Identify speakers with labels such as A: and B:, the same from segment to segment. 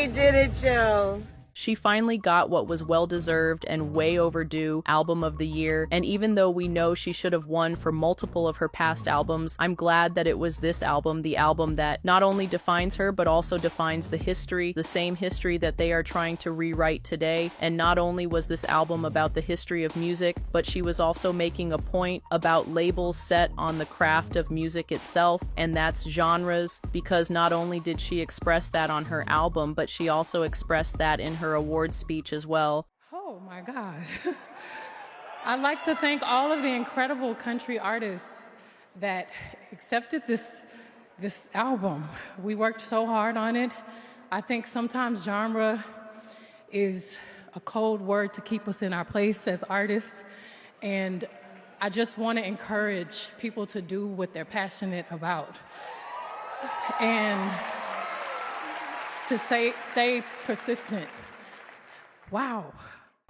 A: finally did it, Joe.
B: She finally got what was well-deserved and way overdue Album of the Year, and even though we know she should have won for multiple of her past albums, I'm glad that it was this album, the album that not only defines her, but also defines the history, the same history that they are trying to rewrite today. And not only was this album about the history of music, but she was also making a point about labels set on the craft of music itself, and that's genres, because not only did she express that on her album, but she also expressed that in her award speech as well.
C: Oh my God. I'd like to thank all of the incredible country artists that accepted this album. We worked so hard on it. I think sometimes genre is a cold word to keep us in our place as artists. And I just want to encourage people to do what they're passionate about. And to stay persistent. Wow.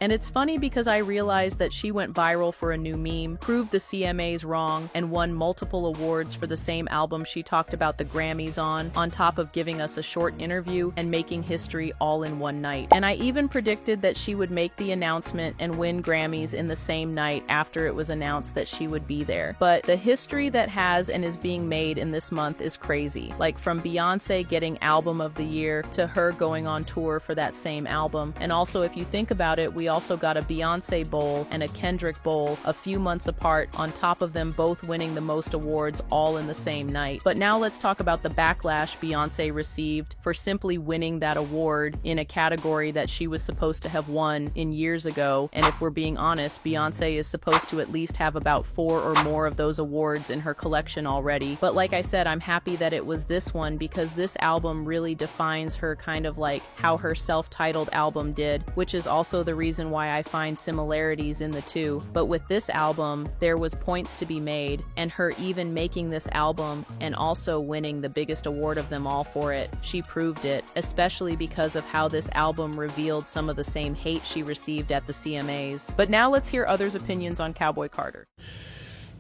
B: And it's funny because I realized that she went viral for a new meme, proved the CMAs wrong, and won multiple awards for the same album she talked about the Grammys on top of giving us a short interview and making history all in one night. And I even predicted that she would make the announcement and win Grammys in the same night after it was announced that she would be there. But the history that has and is being made in this month is crazy. Like from Beyoncé getting Album of the Year to her going on tour for that same album. And also, if you think about it, we also got a Beyoncé Bowl and a Kendrick Bowl a few months apart, on top of them both winning the most awards all in the same night. But now let's talk about the backlash Beyoncé received for simply winning that award in a category that she was supposed to have won in years ago. And if we're being honest, Beyoncé is supposed to at least have about 4 or more of those awards in her collection already. But like I said, I'm happy that it was this one, because this album really defines her, kind of like how her self-titled album did, which is also the reason why I find similarities in the two. But with this album, there was points to be made, and her even making this album and also winning the biggest award of them all for it, she proved it, especially because of how this album revealed some of the same hate she received at the CMAs. But now let's hear others' opinions on Cowboy Carter.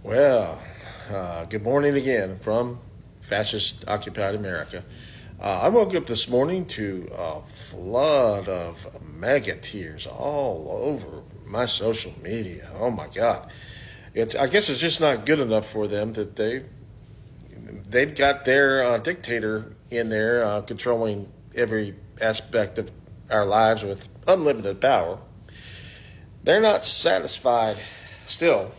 D: Well, good morning again from fascist-occupied America. I woke up this morning to a flood of mega tears all over my social media. Oh my God. I guess it's just not good enough for them that they've got their dictator in there controlling every aspect of our lives with unlimited power. They're not satisfied still.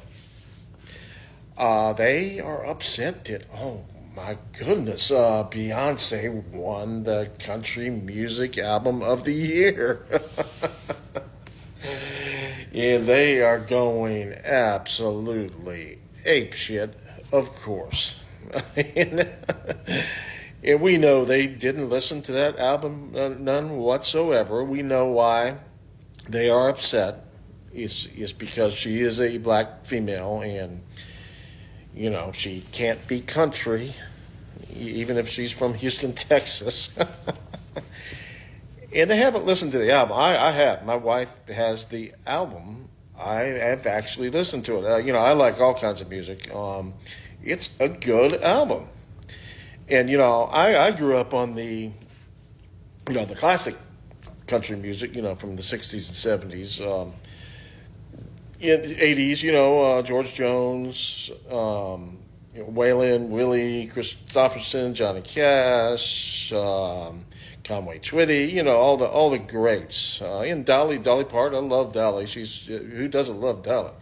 D: They are upset that, oh my goodness, Beyoncé won the Country Music Album of the Year. And they are going absolutely apeshit, of course. And we know they didn't listen to that album, none whatsoever. We know why they are upset. It's because she is a black female, and you know, she can't be country, even if she's from Houston, Texas. And they haven't listened to the album. I have. My wife has the album. I have actually listened to it. I like all kinds of music. It's a good album. And, I grew up on the classic country music, from the 60s and 70s. In the 80s, George Jones, Waylon, Willie, Christopherson, Johnny Cash, Conway Twitty, all the greats. And Dolly Parton, I love Dolly. Who doesn't love Dolly?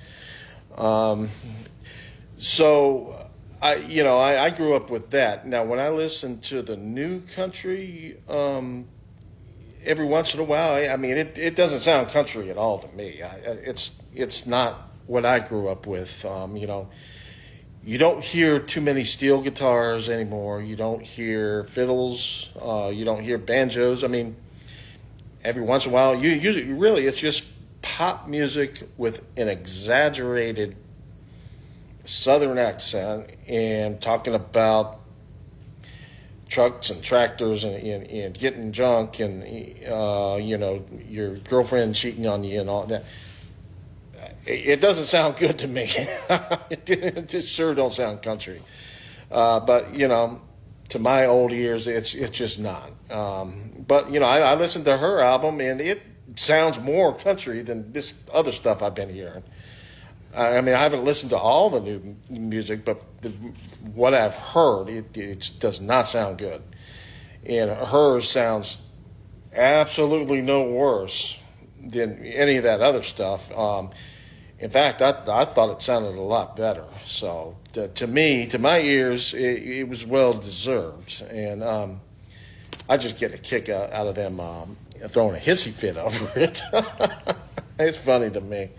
D: So I grew up with that. Now, when I listen to the new country, every once in a while, it doesn't sound country at all to me. It's not what I grew up with. You don't hear too many steel guitars anymore. You don't hear fiddles. You don't hear banjos. Every once in a while, it's just pop music with an exaggerated Southern accent and talking about trucks and tractors and getting drunk and your girlfriend cheating on you and all that. It doesn't sound good to me. It just sure don't sound country. But to my old ears, it's just not. But I listened to her album, and it sounds more country than this other stuff I've been hearing. I mean, I haven't listened to all the new music, but what I've heard, it does not sound good. And hers sounds absolutely no worse than any of that other stuff. In fact, I thought it sounded a lot better. So to me, to my ears, it was well deserved. And I just get a kick out of them throwing a hissy fit over it. It's funny to me.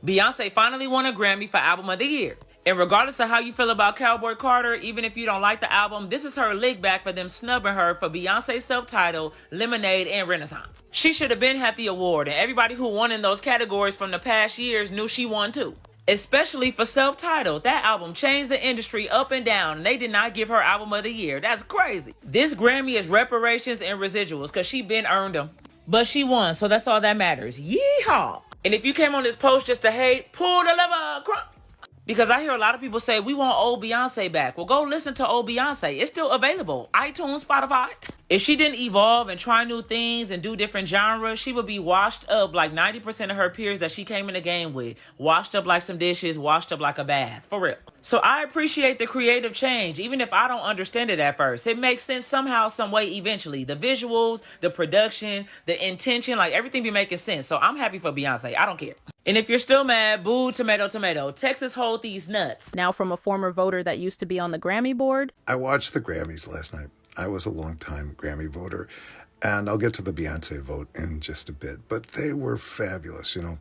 A: Beyoncé finally won a Grammy for Album of the Year. And regardless of how you feel about Cowboy Carter, even if you don't like the album, this is her lick back for them snubbing her for Beyonce's self-titled Lemonade and Renaissance. She should have been had the award, and everybody who won in those categories from the past years knew she won too. Especially for self-titled. That album changed the industry up and down, and they did not give her Album of the Year. That's crazy. This Grammy is reparations and residuals, because she been earned them. But she won, so that's all that matters. Yeehaw! And if you came on this post just to hate, pull the lever, crunk. Because I hear a lot of people say, we want old Beyonce back. Well, go listen to old Beyonce. It's still available. iTunes, Spotify. If she didn't evolve and try new things and do different genres, she would be washed up like 90% of her peers that she came in the game with. Washed up like some dishes, washed up like a bath. For real. So I appreciate the creative change, even if I don't understand it at first. It makes sense somehow, some way, eventually. The visuals, the production, the intention, like everything be making sense. So I'm happy for Beyonce. I don't care. And if you're still mad, boo, tomato, tomato. Texas hold these nuts.
B: Now from a former voter that used to be on the Grammy board.
E: I watched the Grammys last night. I was a long-time Grammy voter, and I'll get to the Beyoncé vote in just a bit, but they were fabulous, In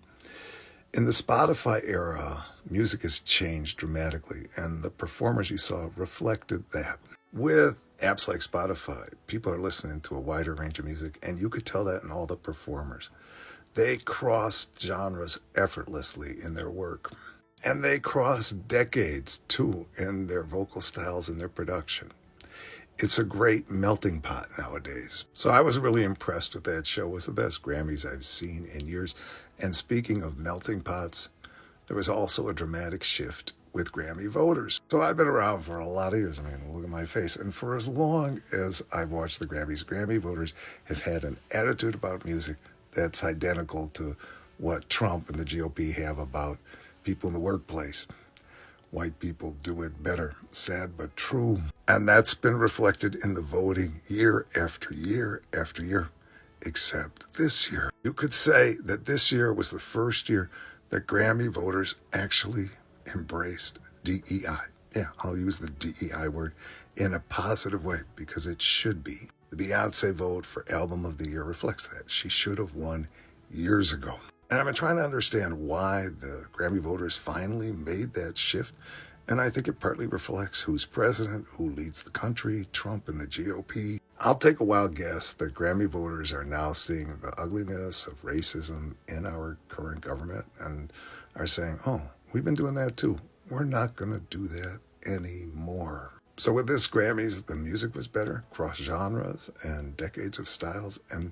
E: the Spotify era, music has changed dramatically, and the performers you saw reflected that. With apps like Spotify, people are listening to a wider range of music, and you could tell that in all the performers. They cross genres effortlessly in their work. And they cross decades, too, in their vocal styles and their production. It's a great melting pot nowadays. So I was really impressed with that show. It was the best Grammys I've seen in years. And speaking of melting pots, there was also a dramatic shift with Grammy voters. So I've been around for a lot of years. I mean, look at my face. And for as long as I've watched the Grammys, Grammy voters have had an attitude about music that's identical to what Trump and the GOP have about people in the workplace. White people do it better. Sad but true. And that's been reflected in the voting year after year after year, except this year. You could say that this year was the first year that Grammy voters actually embraced DEI. Yeah, I'll use the DEI word in a positive way because it should be. The Beyoncé vote for Album of the Year reflects that. She should have won years ago. And I've been trying to understand why the Grammy voters finally made that shift. And I think it partly reflects who's president, who leads the country, Trump and the GOP. I'll take a wild guess that Grammy voters are now seeing the ugliness of racism in our current government and are saying, oh, we've been doing that too. We're not going to do that anymore. So with this Grammys, the music was better, cross genres and decades of styles, and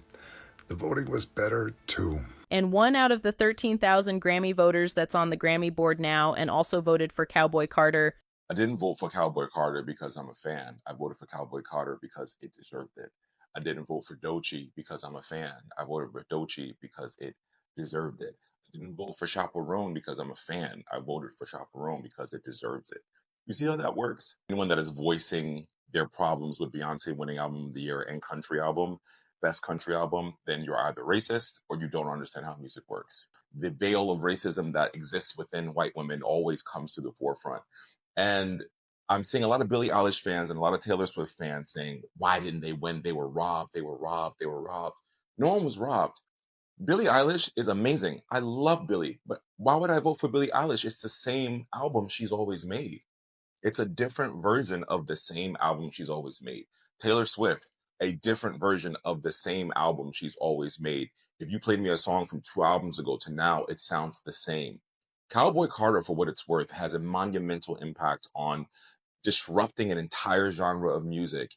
E: the voting was better too.
B: And 1 out of the 13,000 Grammy voters that's on the Grammy board now and also voted for Cowboy Carter.
F: I didn't vote for Cowboy Carter because I'm a fan. I voted for Cowboy Carter because it deserved it. I didn't vote for AOTY because I'm a fan. I voted for AOTY because it deserved it. I didn't vote for Chaperone because I'm a fan. I voted for Chaperone because it deserves it. You see how that works? Anyone that is voicing their problems with Beyonce winning Album of the Year and Country Album, Best Country Album, then you're either racist or you don't understand how music works. The veil of racism that exists within white women always comes to the forefront. And I'm seeing a lot of Billie Eilish fans and a lot of Taylor Swift fans saying, why didn't they win? They were robbed. They were robbed. They were robbed. No one was robbed. Billie Eilish is amazing. I love Billie, but why would I vote for Billie Eilish? It's the same album she's always made. It's a different version of the same album she's always made. Taylor Swift, a different version of the same album she's always made. If you played me a song from 2 albums ago to now, it sounds the same. Cowboy Carter, for what it's worth, has a monumental impact on disrupting an entire genre of music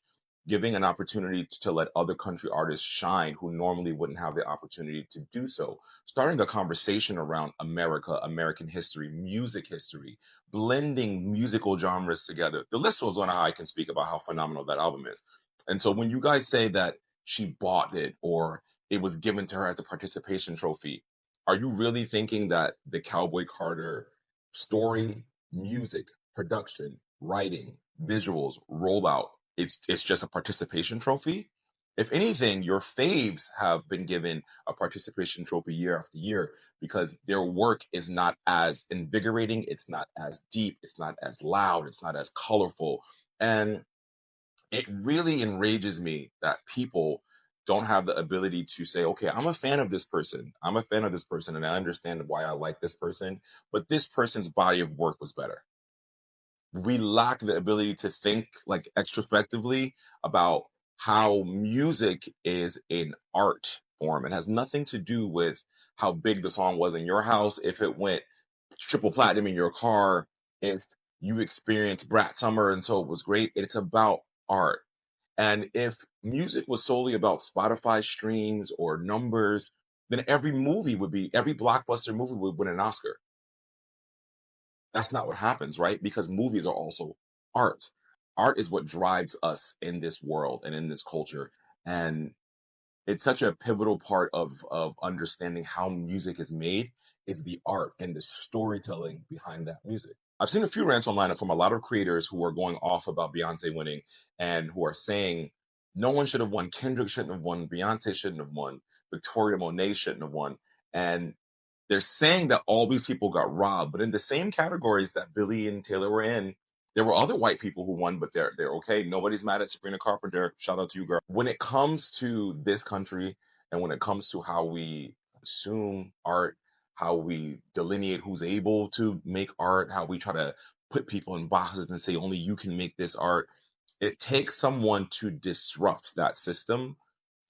F: giving an opportunity to let other country artists shine who normally wouldn't have the opportunity to do so, starting a conversation around America, American history, music history, blending musical genres together. The list goes on how I can speak about how phenomenal that album is. And so when you guys say that she bought it or it was given to her as a participation trophy, are you really thinking that the Cowboy Carter story, music, production, writing, visuals, rollout, it's just a participation trophy? If anything, your faves have been given a participation trophy year after year because their work is not as invigorating, it's not as deep, it's not as loud, it's not as colorful. And it really enrages me that people don't have the ability to say, okay, I'm a fan of this person. I'm a fan of this person, and I understand why I like this person, but this person's body of work was better. We lack the ability to think like extrospectively about how music is an art form. It has nothing to do with how big the song was in your house, if it went triple platinum in your car, if you experienced Brat Summer and so it was great. It's about art. And if music was solely about Spotify streams or numbers, then every blockbuster movie would win an Oscar. That's not what happens, right? Because movies are also art. Art is what drives us in this world and in this culture. And it's such a pivotal part of understanding how music is made is the art and the storytelling behind that music. I've seen a few rants online from a lot of creators who are going off about Beyonce winning and who are saying no one should have won. Kendrick shouldn't have won. Beyonce shouldn't have won. Victoria Monet shouldn't have won. And they're saying that all these people got robbed, but in the same categories that Billy and Taylor were in, there were other white people who won, but they're okay. Nobody's mad at Sabrina Carpenter. Shout out to you, girl. When it comes to this country and when it comes to how we assume art, how we delineate who's able to make art, how we try to put people in boxes and say only you can make this art, it takes someone to disrupt that system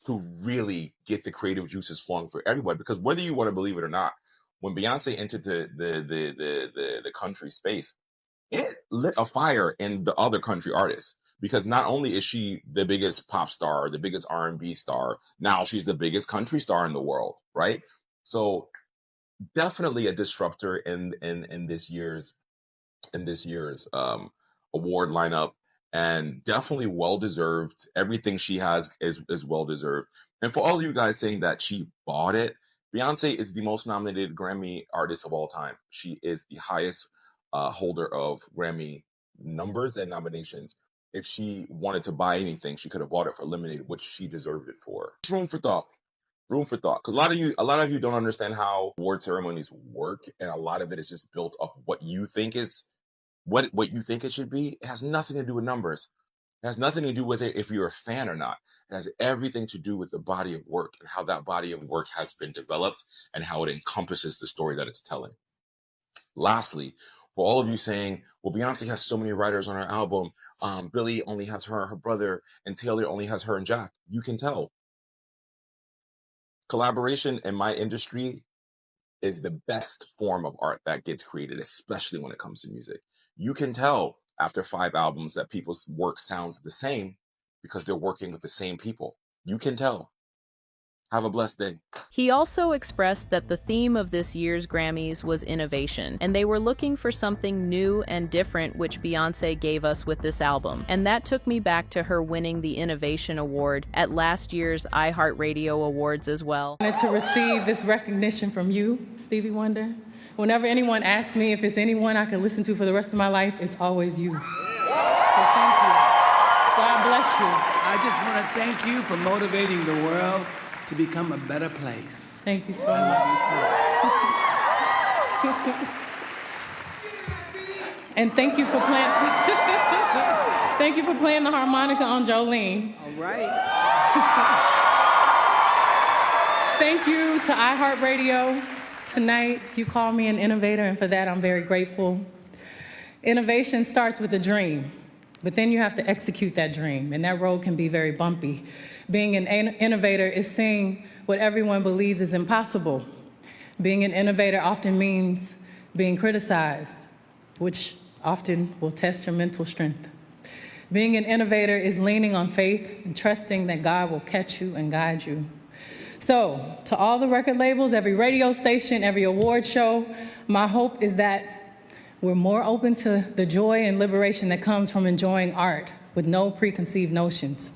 F: to really get the creative juices flowing for everybody. Because whether you want to believe it or not, when Beyonce entered the country space, it lit a fire in the other country artists. Because not only is she the biggest pop star, the biggest R&B star, now she's the biggest country star in the world, right? So definitely a disruptor in this year's award lineup, and definitely well deserved. Everything she has is well deserved. And for all of you guys saying that she bought it, Beyonce is the most nominated Grammy artist of all time. She is the highest holder of Grammy numbers and nominations. If she wanted to buy anything, she could have bought it for Lemonade, which she deserved it for. Room for thought. Room for thought. Because a lot of you don't understand how award ceremonies work, and a lot of it is just built off what you think is what you think it should be. It has nothing to do with numbers. It has nothing to do with it if you're a fan or not. It has everything to do with the body of work and how that body of work has been developed and how it encompasses the story that it's telling. Lastly, for all of you saying, well, Beyonce has so many writers on her album, Billie only has her and her brother, and Taylor only has her and Jack. You can tell. Collaboration in my industry is the best form of art that gets created, especially when it comes to music. You can tell after 5 albums that people's work sounds the same because they're working with the same people. You can tell. Have a blessed day.
B: He also expressed that the theme of this year's Grammys was innovation, and they were looking for something new and different, which Beyoncé gave us with this album. And that took me back to her winning the Innovation Award at last year's iHeartRadio Awards as well.
C: I wanted to receive this recognition from you, Stevie Wonder. Whenever anyone asks me if it's anyone I can listen to for the rest of my life, it's always you. So thank you. God bless you.
G: I just want to thank you for motivating the world to become a better place.
C: Thank you so much. And thank you for playing. Thank you for playing the harmonica on Jolene.
G: All right.
C: Thank you to iHeartRadio. Tonight, you call me an innovator, and for that, I'm very grateful. Innovation starts with a dream, but then you have to execute that dream, and that road can be very bumpy. Being an innovator is seeing what everyone believes is impossible. Being an innovator often means being criticized, which often will test your mental strength. Being an innovator is leaning on faith and trusting that God will catch you and guide you. So, to all the record labels, every radio station, every award show, my hope is that we're more open to the joy and liberation that comes from enjoying art with no preconceived notions.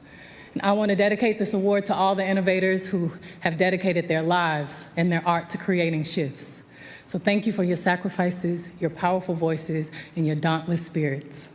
C: And I want to dedicate this award to all the innovators who have dedicated their lives and their art to creating shifts. So thank you for your sacrifices, your powerful voices, and your dauntless spirits.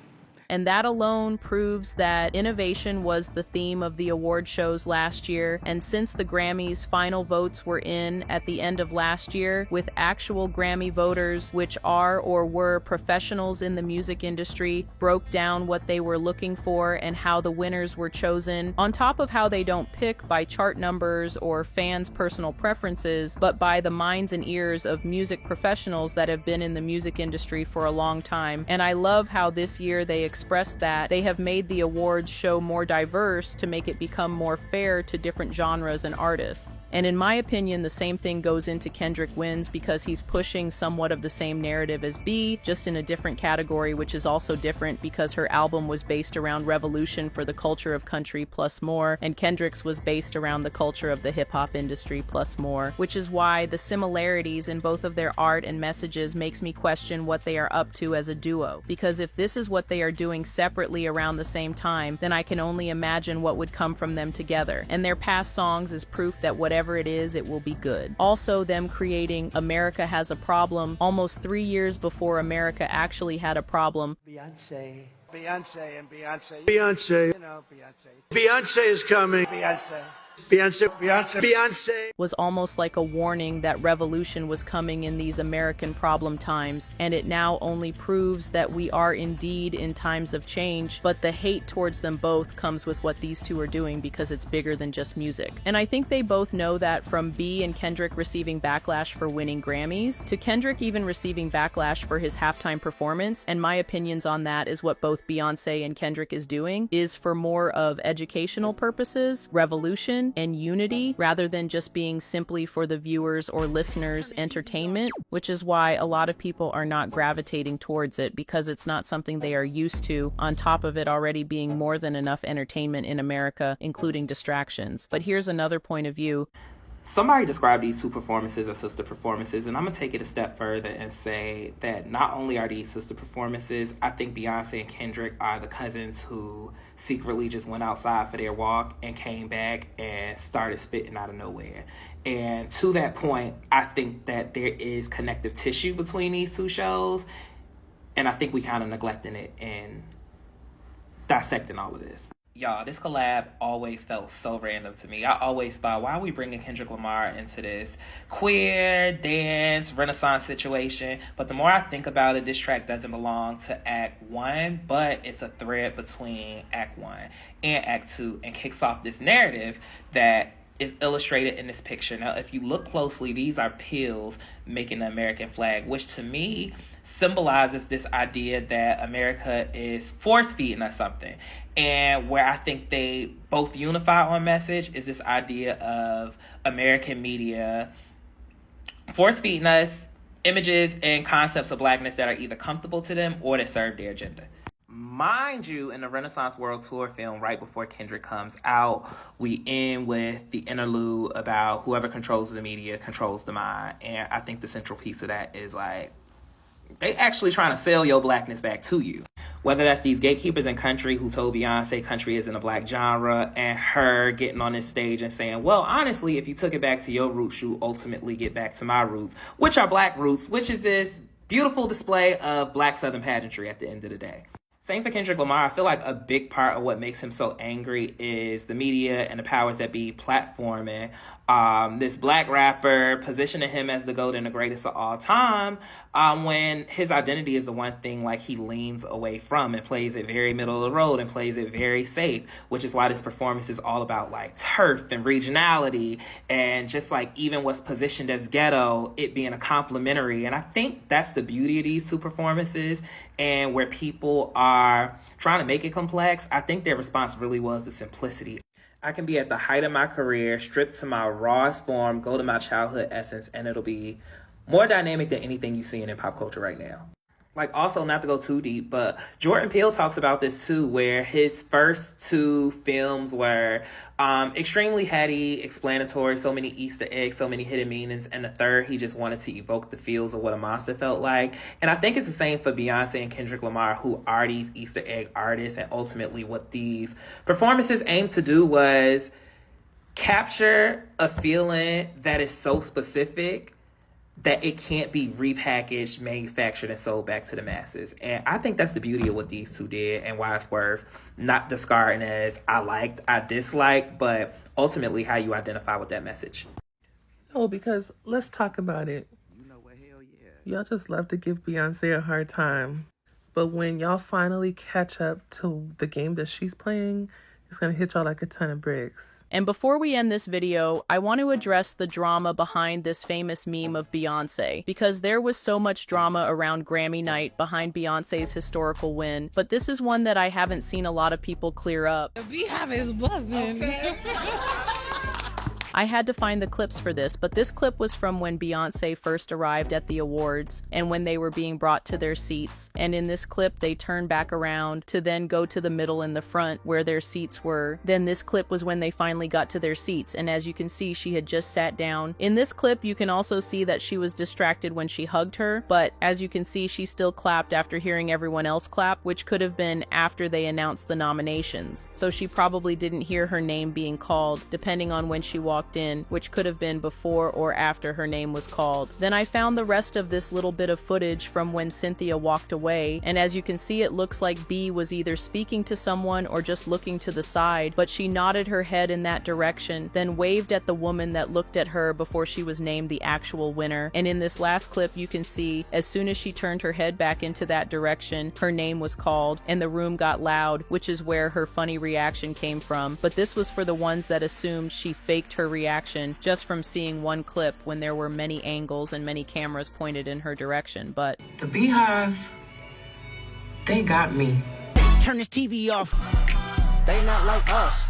B: And that alone proves that innovation was the theme of the award shows last year. And since the Grammys' final votes were in at the end of last year, with actual Grammy voters, which are or were professionals in the music industry, broke down what they were looking for and how the winners were chosen, on top of how they don't pick by chart numbers or fans' personal preferences, but by the minds and ears of music professionals that have been in the music industry for a long time. And I love how this year they expressed that they have made the awards show more diverse to make it become more fair to different genres and artists. And in my opinion, the same thing goes into Kendrick Wins, because he's pushing somewhat of the same narrative as B, just in a different category, which is also different because her album was based around revolution for the culture of country plus more, and Kendrick's was based around the culture of the hip-hop industry plus more, which is why the similarities in both of their art and messages makes me question what they are up to as a duo. Because if this is what they are doing separately around the same time, then I can only imagine what would come from them together. And their past songs is proof that whatever it is, it will be good. Also, them creating America Has a Problem almost 3 years before America actually had a problem.
H: Beyoncé, you know, Beyonce.
G: Beyonce is coming.
H: Beyonce.
B: Was almost like a warning that revolution was coming in these American problem times, and it now only proves that we are indeed in times of change, but the hate towards them both comes with what these two are doing because it's bigger than just music. And I think they both know that, from B and Kendrick receiving backlash for winning Grammys, to Kendrick even receiving backlash for his halftime performance, and my opinions on that is what both Beyoncé and Kendrick is doing, is for more of educational purposes, revolution, and unity, rather than just being simply for the viewers or listeners' entertainment, which is why a lot of people are not gravitating towards it, because it's not something they are used to, on top of it already being more than enough entertainment in America, including distractions. But here's another point of view.
I: Somebody described these two performances as sister performances, and I'm going to take it a step further and say that not only are these sister performances, I think Beyoncé and Kendrick are the cousins who secretly just went outside for their walk and came back and started spitting out of nowhere. And to that point, I think that there is connective tissue between these two shows, and I think we kind of neglecting it and dissecting all of this. Y'all, this collab always felt so random to me. I always thought, why are we bringing Kendrick Lamar into this queer, dance, renaissance situation? But the more I think about it, this track doesn't belong to Act 1, but it's a thread between Act 1 and Act 2, and kicks off this narrative that is illustrated in this picture. Now, if you look closely, these are pills making the American flag, which to me symbolizes this idea that America is force-feeding us something. And where I think they both unify on message is this idea of American media force-feeding us images and concepts of blackness that are either comfortable to them or that serve their agenda. Mind you, in the Renaissance World Tour film, right before Kendrick comes out, we end with the interlude about whoever controls the media controls the mind. And I think the central piece of that is like, they actually trying to sell your blackness back to you. Whether that's these gatekeepers in country who told Beyonce country isn't a black genre, and her getting on this stage and saying, well, honestly, if you took it back to your roots, you ultimately get back to my roots, which are black roots, which is this beautiful display of black Southern pageantry at the end of the day. Same for Kendrick Lamar. I feel like a big part of what makes him so angry is the media and the powers that be platforming this black rapper, positioning him as the GOAT and the greatest of all time, when his identity is the one thing like he leans away from and plays it very middle of the road and plays it very safe, which is why this performance is all about like turf and regionality and just like even what's positioned as ghetto, it being a complimentary. And I think that's the beauty of these two performances, and where people are trying to make it complex, I think their response really was the simplicity. I can be at the height of my career, stripped to my rawest form, go to my childhood essence, and it'll be more dynamic than anything you see in pop culture right now. like, also, not to go too deep, but Jordan Peele talks about this too, where his first two films were extremely heady, explanatory, so many Easter eggs, so many hidden meanings, and the third, he just wanted to evoke the feels of what a monster felt like. And I think it's the same for Beyonce and Kendrick Lamar, who are these Easter egg artists, and ultimately what these performances aim to do was capture a feeling that is so specific that it can't be repackaged, manufactured, and sold back to the masses. And I think that's the beauty of what these two did, and why it's worth not discarding as I liked, I disliked, but ultimately how you identify with that message.
J: No, because let's talk about it. You know what, hell yeah. Y'all just love to give Beyonce a hard time. But when y'all finally catch up to the game that she's playing, it's gonna hit y'all like a ton of bricks.
B: And before we end this video, I want to address the drama behind this famous meme of Beyonce, because there was so much drama around Grammy night behind Beyonce's historical win, but this is one that I haven't seen a lot of people clear up.
C: The beehive is buzzing. Okay.
B: I had to find the clips for this, but this clip was from when Beyonce first arrived at the awards and when they were being brought to their seats. And in this clip, they turn back around to then go to the middle and the front where their seats were. Then this clip was when they finally got to their seats. And as you can see, she had just sat down. In this clip, you can also see that she was distracted when she hugged her. But as you can see, she still clapped after hearing everyone else clap, which could have been after they announced the nominations. So she probably didn't hear her name being called, depending on when she walked in, which could have been before or after her name was called. Then I found the rest of this little bit of footage from when Cynthia walked away, and as you can see, it looks like B was either speaking to someone or just looking to the side, but she nodded her head in that direction, then waved at the woman that looked at her before she was named the actual winner. And in this last clip, you can see as soon as she turned her head back into that direction, her name was called and the room got loud, which is where her funny reaction came from. But this was for the ones that assumed she faked her reaction just from seeing one clip when there were many angles and many cameras pointed in her direction. But
K: the Beehive, they got me.
H: Turn this TV off. They not like us.